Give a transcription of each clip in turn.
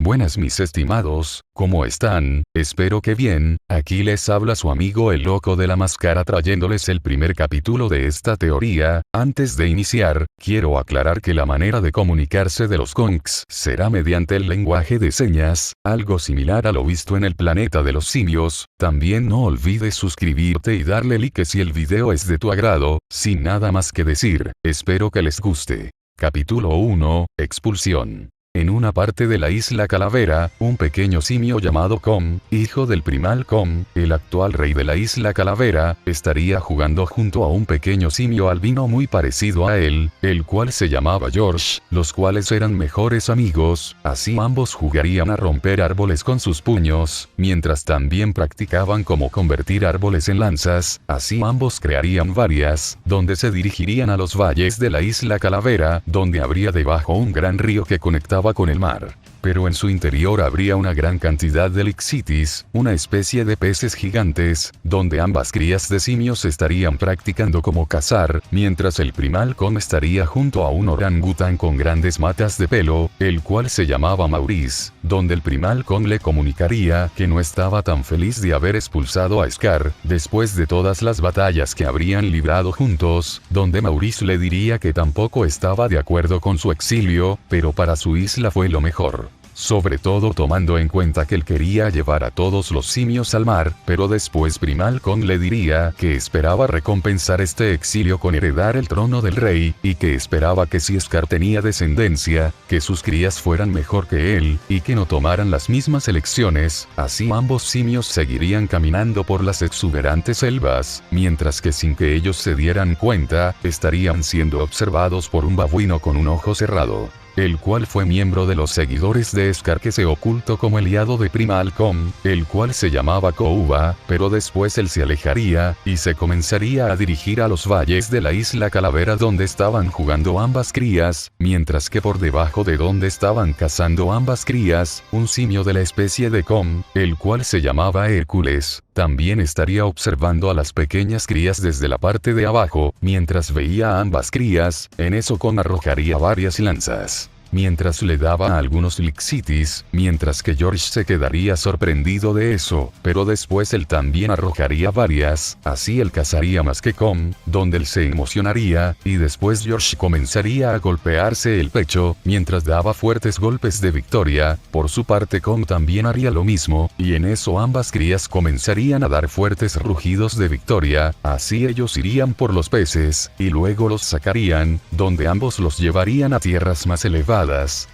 Buenas mis estimados, ¿cómo están? Espero que bien. Aquí les habla su amigo el loco de la máscara trayéndoles el primer capítulo de esta teoría. Antes de iniciar, quiero aclarar que la manera de comunicarse de los Kongs será mediante el lenguaje de señas, algo similar a lo visto en el planeta de los simios. También no olvides suscribirte y darle like si el video es de tu agrado. Sin nada más que decir, espero que les guste. Capítulo 1, Expulsión. En una parte de la isla Calavera, un pequeño simio llamado Com, hijo del primal Com, el actual rey de la isla Calavera, estaría jugando junto a un pequeño simio albino muy parecido a él, el cual se llamaba George, los cuales eran mejores amigos. Así ambos jugarían a romper árboles con sus puños, mientras también practicaban cómo convertir árboles en lanzas. Así ambos crearían varias, donde se dirigirían a los valles de la isla Calavera, donde habría debajo un gran río que conectaba con el mar. Pero en su interior habría una gran cantidad de lixitis, una especie de peces gigantes, donde ambas crías de simios estarían practicando cómo cazar, mientras el primal Com estaría junto a un orangután con grandes matas de pelo, el cual se llamaba Maurice, donde el primal Com le comunicaría que no estaba tan feliz de haber expulsado a Scar, después de todas las batallas que habrían librado juntos, donde Maurice le diría que tampoco estaba de acuerdo con su exilio, pero para su isla fue lo mejor. Sobre todo tomando en cuenta que él quería llevar a todos los simios al mar, pero después Primal Com le diría que esperaba recompensar este exilio con heredar el trono del rey, y que esperaba que si Scar tenía descendencia, que sus crías fueran mejor que él, y que no tomaran las mismas elecciones. Así ambos simios seguirían caminando por las exuberantes selvas, mientras que sin que ellos se dieran cuenta, estarían siendo observados por un babuino con un ojo cerrado, el cual fue miembro de los seguidores de Scar que se ocultó como aliado de Primal Com, el cual se llamaba Kouba, pero después él se alejaría, y se comenzaría a dirigir a los valles de la isla Calavera donde estaban jugando ambas crías, mientras que por debajo de donde estaban cazando ambas crías, un simio de la especie de Com, el cual se llamaba Hércules, también estaría observando a las pequeñas crías desde la parte de abajo. Mientras veía a ambas crías, en eso Com arrojaría varias lanzas, mientras le daba a algunos lixitis, mientras que George se quedaría sorprendido de eso, pero después él también arrojaría varias. Así él cazaría más que Com, donde él se emocionaría, y después George comenzaría a golpearse el pecho, mientras daba fuertes golpes de victoria. Por su parte Com también haría lo mismo, y en eso ambas crías comenzarían a dar fuertes rugidos de victoria. Así ellos irían por los peces, y luego los sacarían, donde ambos los llevarían a tierras más elevadas,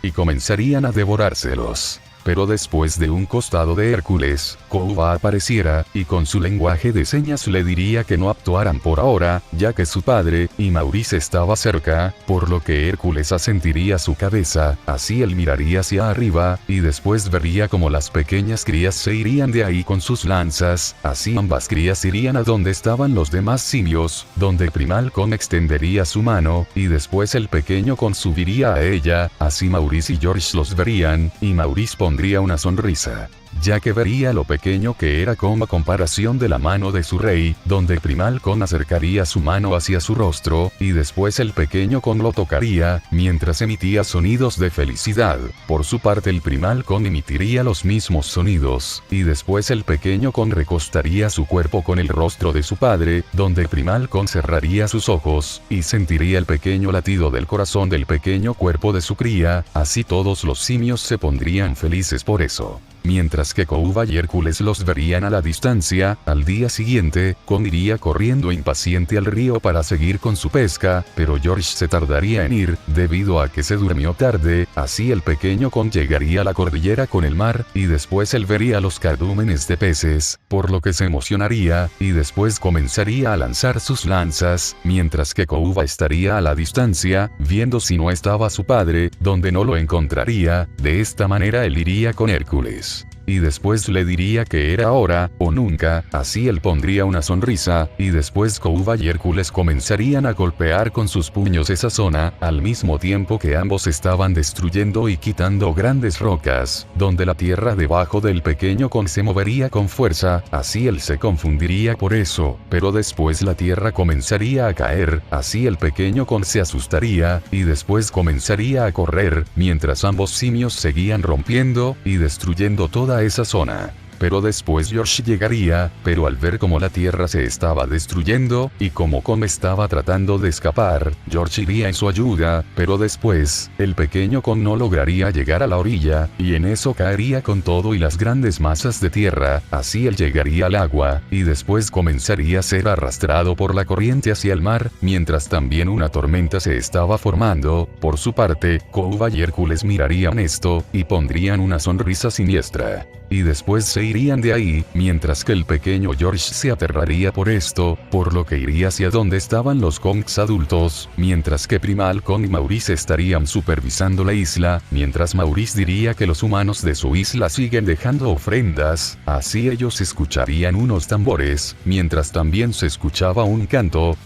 y comenzarían a devorárselos. Pero después de un costado de Hércules, Kouba apareciera, y con su lenguaje de señas le diría que no actuaran por ahora, ya que su padre, y Maurice estaba cerca, por lo que Hércules asentiría su cabeza. Así él miraría hacia arriba, y después vería como las pequeñas crías se irían de ahí con sus lanzas. Así ambas crías irían a donde estaban los demás simios, donde Primal Com extendería su mano, y después el pequeño Com subiría a ella. Así Maurice y George los verían, y Maurice pondría una sonrisa, ya que vería lo pequeño que era Com a comparación de la mano de su rey, donde Primal Com acercaría su mano hacia su rostro, y después el pequeño Com lo tocaría, mientras emitía sonidos de felicidad. Por su parte el Primal Com emitiría los mismos sonidos, y después el pequeño Com recostaría su cuerpo con el rostro de su padre, donde Primal Com cerraría sus ojos, y sentiría el pequeño latido del corazón del pequeño cuerpo de su cría. Así todos los simios se pondrían felices por eso. Mientras que Kouba y Hércules los verían a la distancia. Al día siguiente, Com iría corriendo impaciente al río para seguir con su pesca, pero George se tardaría en ir, debido a que se durmió tarde. Así el pequeño Com llegaría a la cordillera con el mar, y después él vería los cardúmenes de peces, por lo que se emocionaría, y después comenzaría a lanzar sus lanzas, mientras que Kouba estaría a la distancia, viendo si no estaba su padre, donde no lo encontraría. De esta manera él iría con Hércules. y después le diría que era ahora, o nunca, así él pondría una sonrisa, y después Kouba y Hércules comenzarían a golpear con sus puños esa zona, al mismo tiempo que ambos estaban destruyendo y quitando grandes rocas, donde la tierra debajo del pequeño Kon se movería con fuerza, así él se confundiría por eso, pero después la tierra comenzaría a caer, así el pequeño Kon se asustaría, y después comenzaría a correr, mientras ambos simios seguían rompiendo y destruyendo toda esa zona. Pero después George llegaría, pero al ver cómo la tierra se estaba destruyendo, y cómo Kon estaba tratando de escapar, George iría en su ayuda, pero después, el pequeño Kon no lograría llegar a la orilla, y en eso caería con todo y las grandes masas de tierra, así él llegaría al agua, y después comenzaría a ser arrastrado por la corriente hacia el mar, mientras también una tormenta se estaba formando. Por su parte, Kouba y Hércules mirarían esto, y pondrían una sonrisa siniestra. Y después se irían de ahí, mientras que el pequeño George se aterraría por esto, por lo que iría hacia donde estaban los Kongs adultos, mientras que Primal Kong y Maurice estarían supervisando la isla, mientras Maurice diría que los humanos de su isla siguen dejando ofrendas, así ellos escucharían unos tambores, mientras también se escuchaba un canto,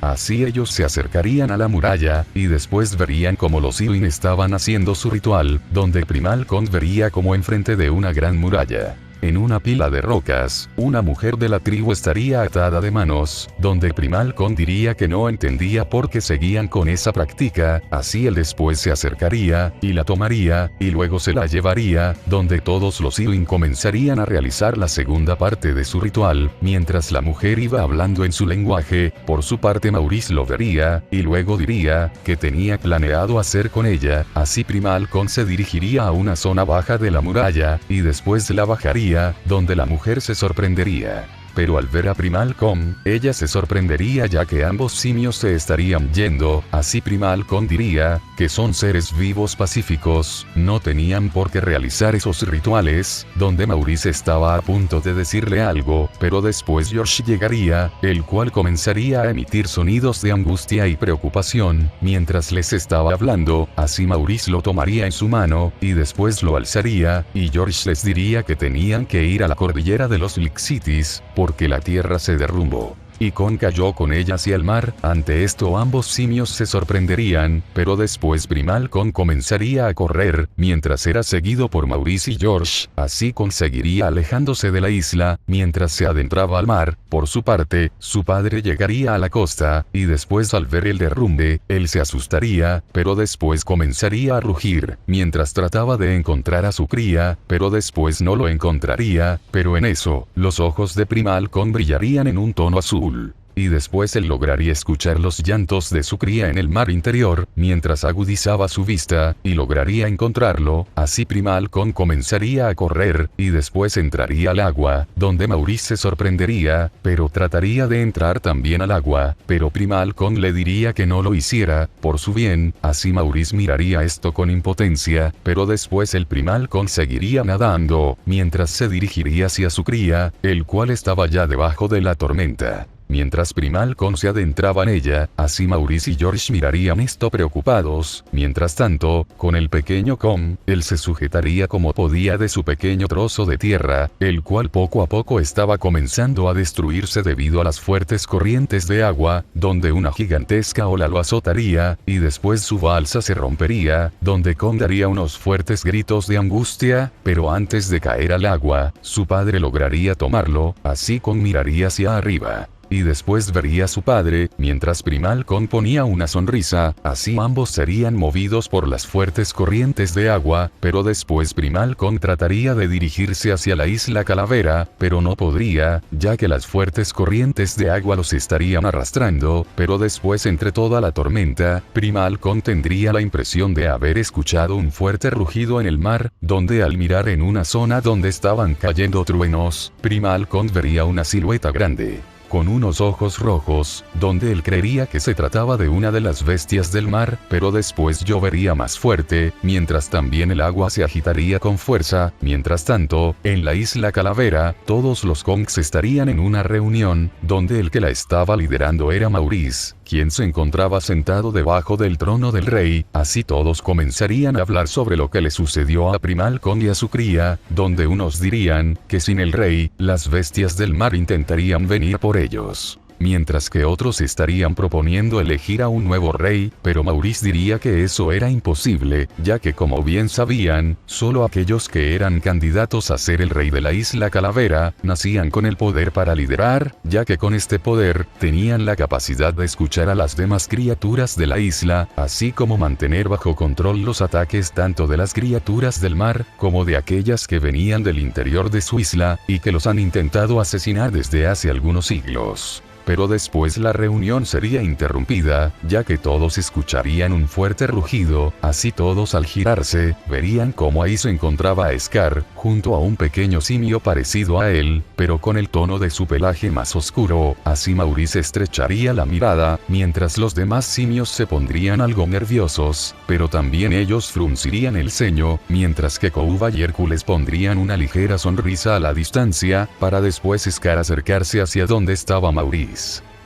así ellos se acercarían a la muralla, y después verían como los Iwin estaban haciendo su ritual, donde Primal Kong vería como enfrente de una gran muralla, en una pila de rocas, una mujer de la tribu estaría atada de manos, donde Primal Kong diría que no entendía por qué seguían con esa práctica, así él después se acercaría, y la tomaría, y luego se la llevaría, donde todos los Iwin comenzarían a realizar la segunda parte de su ritual, mientras la mujer iba hablando en su lenguaje. Por su parte Maurice lo vería, y luego diría, que tenía planeado hacer con ella, así Primal Kong se dirigiría a una zona baja de la muralla, y después la bajaría, donde la mujer se sorprendería. Pero al ver a Primal Kong, ella se sorprendería ya que ambos simios se estarían yendo, así Primal Kong diría, que son seres vivos pacíficos, no tenían por qué realizar esos rituales, donde Maurice estaba a punto de decirle algo, pero después George llegaría, el cual comenzaría a emitir sonidos de angustia y preocupación, mientras les estaba hablando, así Maurice lo tomaría en su mano, y después lo alzaría, y George les diría que tenían que ir a la cordillera de los Lixitis, porque la tierra se derrumbó, y Kon cayó con ella hacia el mar. Ante esto ambos simios se sorprenderían, pero después Primal Kong comenzaría a correr, mientras era seguido por Maurice y George, así Kon seguiría alejándose de la isla, mientras se adentraba al mar. Por su parte, su padre llegaría a la costa, y después al ver el derrumbe, él se asustaría, pero después comenzaría a rugir, mientras trataba de encontrar a su cría, pero después no lo encontraría, pero en eso, los ojos de Primal Kong brillarían en un tono azul. Y después él lograría escuchar los llantos de su cría en el mar interior, mientras agudizaba su vista, y lograría encontrarlo, así Primal Kong comenzaría a correr, y después entraría al agua, donde Maurice se sorprendería, pero trataría de entrar también al agua, pero Primal Kong le diría que no lo hiciera, por su bien, así Maurice miraría esto con impotencia, pero después el Primal Kong seguiría nadando, mientras se dirigiría hacia su cría, el cual estaba ya debajo de la tormenta. Mientras Primal Kong se adentraba en ella, así Maurice y George mirarían esto preocupados. Mientras tanto, con el pequeño Kong, él se sujetaría como podía de su pequeño trozo de tierra, el cual poco a poco estaba comenzando a destruirse debido a las fuertes corrientes de agua, donde una gigantesca ola lo azotaría, y después su balsa se rompería, donde Kong daría unos fuertes gritos de angustia, pero antes de caer al agua, su padre lograría tomarlo, así Kong miraría hacia arriba. Y después vería a su padre, mientras Primal Kong ponía una sonrisa, así ambos serían movidos por las fuertes corrientes de agua, pero después Primal Kong trataría de dirigirse hacia la isla Calavera, pero no podría, ya que las fuertes corrientes de agua los estarían arrastrando, pero después entre toda la tormenta, Primal Kong tendría la impresión de haber escuchado un fuerte rugido en el mar, donde al mirar en una zona donde estaban cayendo truenos, Primal Kong vería una silueta grande, con unos ojos rojos, donde él creería que se trataba de una de las bestias del mar, pero después llovería más fuerte, mientras también el agua se agitaría con fuerza. Mientras tanto, en la isla Calavera, todos los Kongs estarían en una reunión, donde el que la estaba liderando era Maurice, quien se encontraba sentado debajo del trono del rey. Así todos comenzarían a hablar sobre lo que le sucedió a Primalcon y a su cría, donde unos dirían que sin el rey, las bestias del mar intentarían venir por ellos, mientras que otros estarían proponiendo elegir a un nuevo rey, pero Maurice diría que eso era imposible, ya que como bien sabían, solo aquellos que eran candidatos a ser el rey de la isla Calavera, nacían con el poder para liderar, ya que con este poder, tenían la capacidad de escuchar a las demás criaturas de la isla, así como mantener bajo control los ataques tanto de las criaturas del mar, como de aquellas que venían del interior de su isla, y que los han intentado asesinar desde hace algunos siglos. Pero después la reunión sería interrumpida, ya que todos escucharían un fuerte rugido, así todos al girarse, verían cómo ahí se encontraba Scar, junto a un pequeño simio parecido a él, pero con el tono de su pelaje más oscuro. Así Maurice estrecharía la mirada, mientras los demás simios se pondrían algo nerviosos, pero también ellos fruncirían el ceño, mientras que Kouba y Hércules pondrían una ligera sonrisa a la distancia, para después Scar acercarse hacia donde estaba Maurice.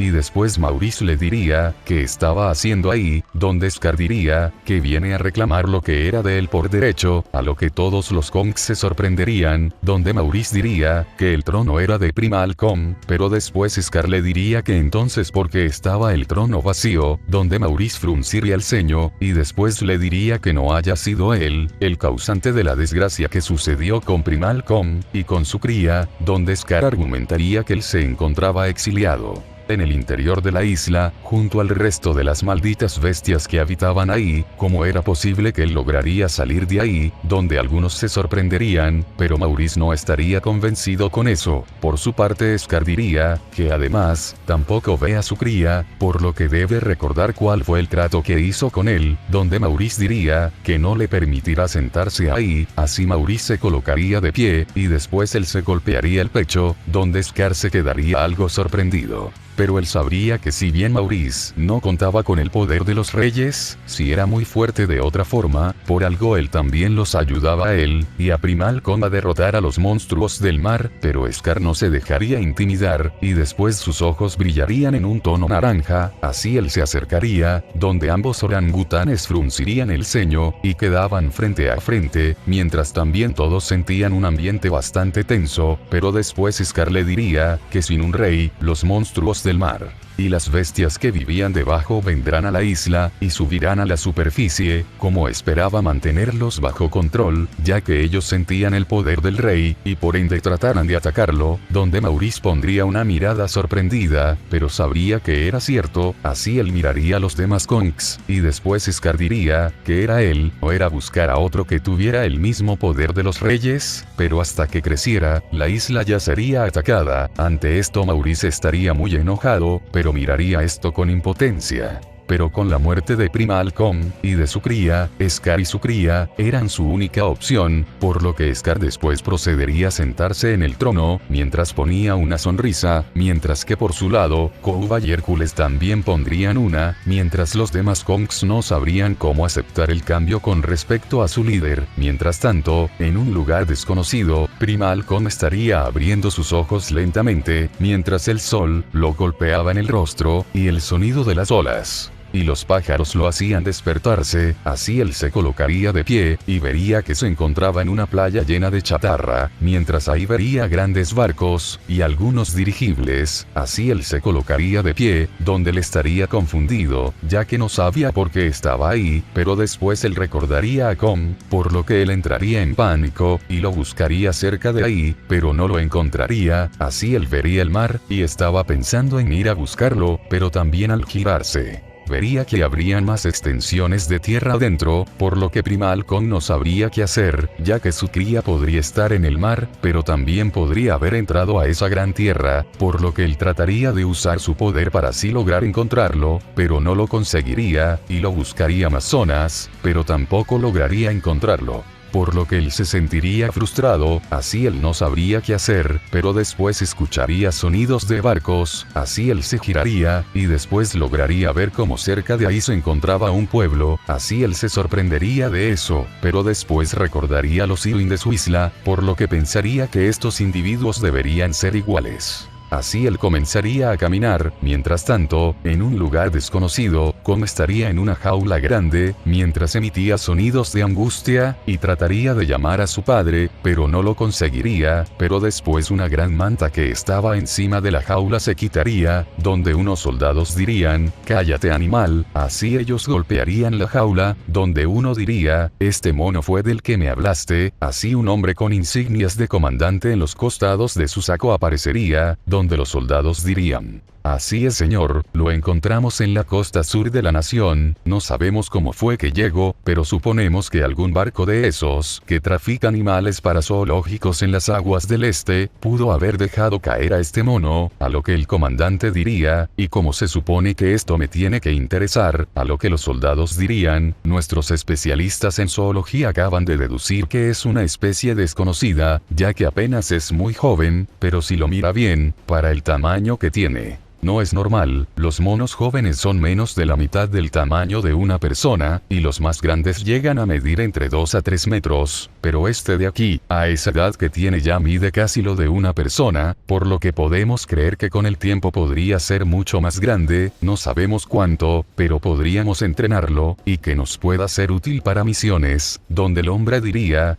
Y después Maurice le diría, ¿qué estaba haciendo ahí? Donde Scar diría, que viene a reclamar lo que era de él por derecho, a lo que todos los Kongs se sorprenderían, donde Maurice diría, que el trono era de Primalcon, pero después Scar le diría que entonces porque estaba el trono vacío, donde Maurice frunciría el ceño, y después le diría que no haya sido él, el causante de la desgracia que sucedió con Primalcon, y con su cría, donde Scar argumentaría que él se encontraba exiliado en el interior de la isla, junto al resto de las malditas bestias que habitaban ahí. ¿Cómo era posible que él lograría salir de ahí? Donde algunos se sorprenderían, pero Maurice no estaría convencido con eso. Por su parte Scar diría, que además, tampoco ve a su cría, por lo que debe recordar cuál fue el trato que hizo con él, donde Maurice diría, que no le permitirá sentarse ahí. Así Maurice se colocaría de pie, y después él se golpearía el pecho, donde Scar se quedaría algo sorprendido. Pero él sabría que si bien Maurice no contaba con el poder de los reyes, si era muy fuerte de otra forma, por algo él también los ayudaba a él, y a Primalcon a derrotar a los monstruos del mar, pero Scar no se dejaría intimidar, y después sus ojos brillarían en un tono naranja, así él se acercaría, donde ambos orangutanes fruncirían el ceño, y quedaban frente a frente, mientras también todos sentían un ambiente bastante tenso, pero después Scar le diría, que sin un rey, los monstruos del mar y las bestias que vivían debajo vendrán a la isla, y subirán a la superficie, como esperaba mantenerlos bajo control, ya que ellos sentían el poder del rey, y por ende tratarán de atacarlo, donde Maurice pondría una mirada sorprendida, pero sabría que era cierto, así él miraría a los demás Kongs, y después Scar diría, que era él, o era buscar a otro que tuviera el mismo poder de los reyes, pero hasta que creciera, la isla ya sería atacada. Ante esto Maurice estaría muy enojado, pero miraría esto con impotencia. Pero con la muerte de Primalcon, y de su cría, Scar y su cría, eran su única opción, por lo que Scar después procedería a sentarse en el trono, mientras ponía una sonrisa, mientras que por su lado, Kouba y Hércules también pondrían una, mientras los demás Kongs no sabrían cómo aceptar el cambio con respecto a su líder. Mientras tanto, en un lugar desconocido, Primalcon estaría abriendo sus ojos lentamente, mientras el sol lo golpeaba en el rostro, y el sonido de las olas y los pájaros lo hacían despertarse. Así él se colocaría de pie, y vería que se encontraba en una playa llena de chatarra, mientras ahí vería grandes barcos, y algunos dirigibles. Así él se colocaría de pie, donde él estaría confundido, ya que no sabía por qué estaba ahí, pero después él recordaría a Kong, por lo que él entraría en pánico, y lo buscaría cerca de ahí, pero no lo encontraría. Así él vería el mar, y estaba pensando en ir a buscarlo, pero también al girarse vería que habrían más extensiones de tierra adentro, por lo que Primalcon no sabría qué hacer, ya que su cría podría estar en el mar, pero también podría haber entrado a esa gran tierra, por lo que él trataría de usar su poder para así lograr encontrarlo, pero no lo conseguiría, y lo buscaría más zonas, pero tampoco lograría encontrarlo. Por lo que él se sentiría frustrado, así él no sabría qué hacer, pero después escucharía sonidos de barcos, así él se giraría, y después lograría ver cómo cerca de ahí se encontraba un pueblo, así él se sorprendería de eso, pero después recordaría los Irwin de su isla, por lo que pensaría que estos individuos deberían ser iguales. así él comenzaría a caminar, mientras tanto, en un lugar desconocido, como estaría en una jaula grande, mientras emitía sonidos de angustia, y trataría de llamar a su padre, pero no lo conseguiría, pero después una gran manta que estaba encima de la jaula se quitaría, donde unos soldados dirían, cállate animal, así ellos golpearían la jaula, donde uno diría, este mono fue del que me hablaste, así un hombre con insignias de comandante en los costados de su saco aparecería, donde los soldados dirían, así es señor, lo encontramos en la costa sur de la nación, no sabemos cómo fue que llegó, pero suponemos que algún barco de esos, que trafica animales para zoológicos en las aguas del este, pudo haber dejado caer a este mono, a lo que el comandante diría, y como se supone que esto me tiene que interesar, a lo que los soldados dirían, nuestros especialistas en zoología acaban de deducir que es una especie desconocida, ya que apenas es muy joven, pero si lo mira bien, para el tamaño que tiene. No es normal, los monos jóvenes son menos de la mitad del tamaño de una persona, y los más grandes llegan a medir entre 2 a 3 metros, pero este de aquí, a esa edad que tiene ya mide casi lo de una persona, por lo que podemos creer que con el tiempo podría ser mucho más grande, no sabemos cuánto, pero podríamos entrenarlo, y que nos pueda ser útil para misiones, donde el hombre diría,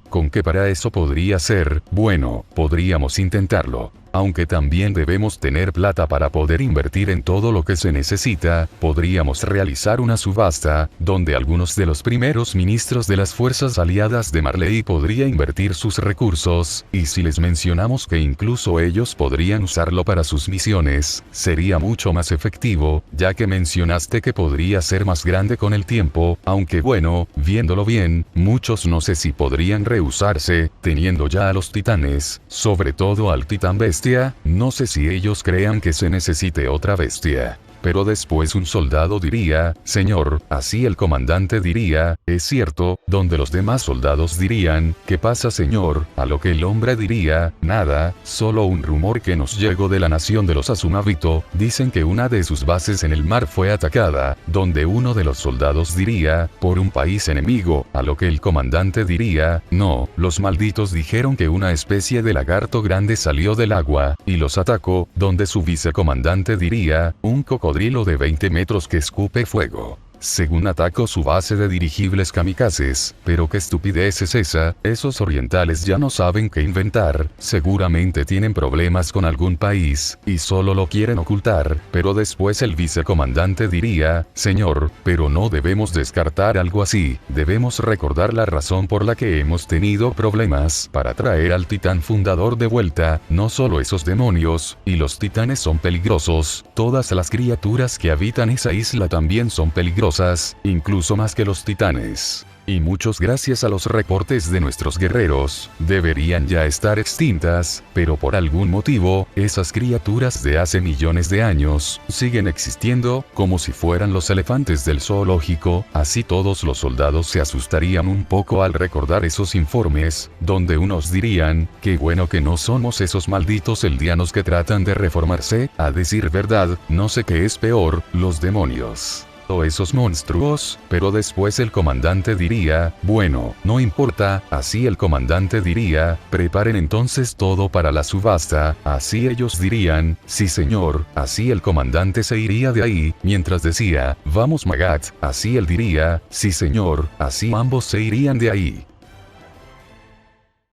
con que para eso podría ser, bueno, podríamos intentarlo. Aunque también debemos tener plata para poder invertir en todo lo que se necesita, podríamos realizar una subasta, donde algunos de los primeros ministros de las fuerzas aliadas de Marley podría invertir sus recursos, y si les mencionamos que incluso ellos podrían usarlo para sus misiones, sería mucho más efectivo, ya que mencionaste que podría ser más grande con el tiempo, aunque bueno, viéndolo bien, muchos no sé si podrían reusarse, teniendo ya a los titanes, sobre todo al titán bestia. No sé si ellos crean que se necesite otra bestia. Pero después un soldado diría, señor, así el comandante diría, es cierto, donde los demás soldados dirían, ¿qué pasa señor? A lo que el hombre diría, nada, solo un rumor que nos llegó de la nación de los Azumabito, dicen que una de sus bases en el mar fue atacada, donde uno de los soldados diría, por un país enemigo, a lo que el comandante diría, no, los malditos dijeron que una especie de lagarto grande salió del agua, y los atacó, donde su vicecomandante diría, un cocodrilo de 20 metros que escupe fuego. Según atacó su base de dirigibles kamikazes, pero qué estupidez es esa, esos orientales ya no saben qué inventar, seguramente tienen problemas con algún país, y solo lo quieren ocultar, pero después el vicecomandante diría, señor, pero no debemos descartar algo así, debemos recordar la razón por la que hemos tenido problemas para traer al titán fundador de vuelta, no solo esos demonios, y los titanes son peligrosos, todas las criaturas que habitan esa isla también son peligrosas, incluso más que los titanes. Y muchos gracias a los reportes de nuestros guerreros, deberían ya estar extintas, pero por algún motivo, esas criaturas de hace millones de años, siguen existiendo, como si fueran los elefantes del zoológico, así todos los soldados se asustarían un poco al recordar esos informes, donde unos dirían, qué bueno que no somos esos malditos eldianos que tratan de reformarse, a decir verdad, no sé qué es peor, los demonios o esos monstruos, pero después el comandante diría, bueno, no importa, así el comandante diría, preparen entonces todo para la subasta, así ellos dirían, sí señor, así el comandante se iría de ahí, mientras decía, vamos Magat, así él diría, sí señor, así ambos se irían de ahí.